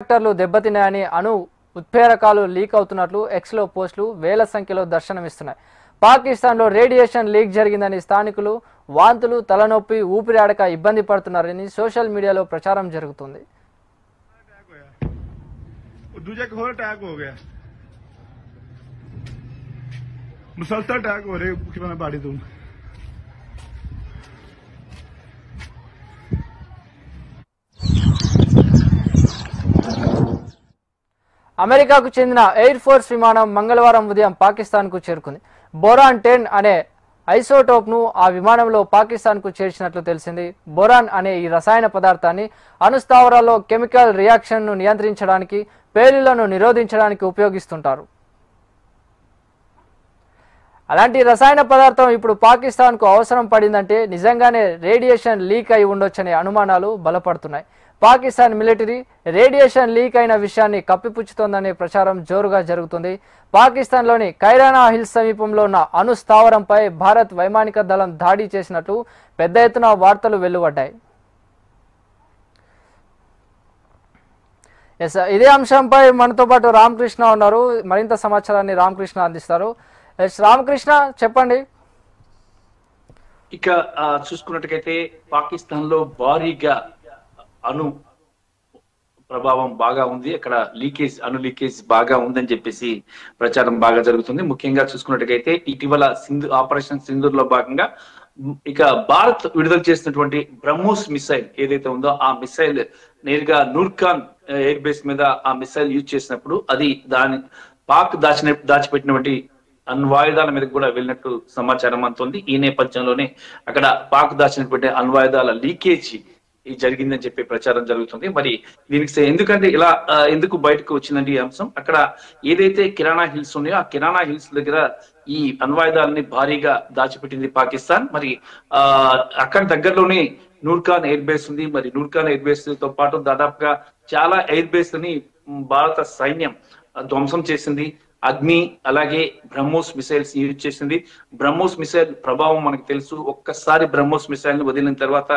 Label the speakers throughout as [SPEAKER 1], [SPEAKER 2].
[SPEAKER 1] రియాక్టర్లు దెబ్బతిన్నాయని అణు ఉత్ప్రేరకాలు లీక్ అవుతున్నట్లు ఎక్స్లో పోస్టులు వేల సంఖ్యలో దర్శనమిస్తున్నాయి. పాకిస్తాన్లో రేడియేషన్ లీక్ జరిగిందని స్థానికులు వాంతులు, తలనొప్పి, ఊపిరాడక ఇబ్బంది పడుతున్నారని సోషల్ మీడియాలో ప్రచారం జరుగుతుంది. అమెరికాకు చెందిన ఎయిర్ ఫోర్స్ విమానం మంగళవారం ఉదయం పాకిస్తాన్కు చేరుకుంది. బోరాన్ 10 అనే ఐసోటోప్ను ఆ విమానంలో పాకిస్తాన్కు చేర్చినట్లు తెలిసింది. బోరాన్ అనే ఈ రసాయన పదార్థాన్ని అణుస్థావరాల్లో కెమికల్ రియాక్షన్ను నియంత్రించడానికి, పేలుళ్లను నిరోధించడానికి ఉపయోగిస్తుంటారు. అలాంటి రసాయన పదార్థం ఇప్పుడు పాకిస్తాన్కు అవసరం పడిందంటే నిజంగానే రేడియేషన్ లీక్ అయి ఉండొచ్చనే అనుమానాలు బలపడుతున్నాయి. పాకిస్తాన్ మిలిటరీ రేడియేషన్ లీక్ అయిన విషయాన్ని కప్పిపుచ్చుతోందనే ప్రచారం జోరుగా జరుగుతుంది. పాకిస్తాన్లోని కైరానా హిల్స్ సమీపంలో ఉన్న అణు స్థావరంపై భారత్ వైమానిక దళం దాడి చేసినట్లు పెద్ద ఎత్తున వార్తలు వెలువడ్డాయి. ఇదే అంశంపై మనతో పాటు రామకృష్ణ ఉన్నారు. మరింత సమాచారాన్ని రామకృష్ణ అందిస్తారు. రామకృష్ణ, చెప్పండి.
[SPEAKER 2] ఇక చూసుకున్నట్టుకైతే పాకిస్తాన్ లో భారీగా అణు ప్రభావం బాగా ఉంది. అక్కడ అణు లీకేజ్ బాగా ఉందని చెప్పేసి ప్రచారం బాగా జరుగుతుంది. ముఖ్యంగా చూసుకున్నట్టుకైతే ఇటీవల ఆపరేషన్ సింధూర్ లో భాగంగా ఇక భారత్ విడుదల చేసినటువంటి బ్రహ్మోస్ మిసైల్ ఏదైతే ఉందో ఆ మిసైల్ నేరుగా నూర్ఖాన్ ఎయిర్ బేస్ మీద ఆ మిసైల్ యూజ్ చేసినప్పుడు అది పాక్ దాచిపెట్టినటువంటి అణ్వాయుధాల మీద కూడా వెళ్ళినట్టు సమాచారం అందుతుంది. ఈ నేపథ్యంలోనే అక్కడ పాక్ దాచినటువంటి అణ్వాయుధాల లీకేజ్ జరిగిందని చెప్పి ప్రచారం జరుగుతుంది. మరి దీనికి ఎందుకు బయటకు వచ్చిందండి ఈ అంశం? అక్కడ ఏదైతే కిరాణా హిల్స్ ఉన్నాయో ఆ కిరాణా హిల్స్ దగ్గర ఈ అణ్వాయుధాలని భారీగా దాచిపెట్టింది పాకిస్తాన్. మరి అక్కడ దగ్గరలోనే నూర్ఖాన్ ఎయిర్ బేస్ ఉంది. మరి నూర్ఖాన్ ఎయిర్ బేస్ తో పాటు దాదాపుగా చాలా ఎయిర్ బేస్ ని భారత సైన్యం ధ్వంసం చేసింది. అగ్ని అలాగే బ్రహ్మోస్ మిసైల్స్ యూజ్ చేసింది. బ్రహ్మోస్ మిసైల్ ప్రభావం మనకు తెలుసు. ఒక్కసారి బ్రహ్మోస్ మిసైల్ ని వదిలిన తర్వాత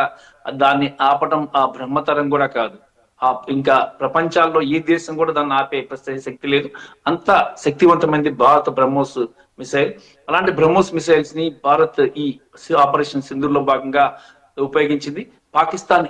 [SPEAKER 2] దాన్ని ఆపటం ఆ బ్రహ్మతరం కూడా కాదు. ఇంకా ప్రపంచాల్లో ఏ దేశం కూడా దాన్ని ఆపే శక్తి లేదు. అంత శక్తివంతమైనది భారత బ్రహ్మోస్ మిసైల్. అలాంటి బ్రహ్మోస్ మిసైల్స్ ని భారత్ ఈ ఆపరేషన్ సింధూర్ లో భాగంగా ఉపయోగించింది. పాకిస్తాన్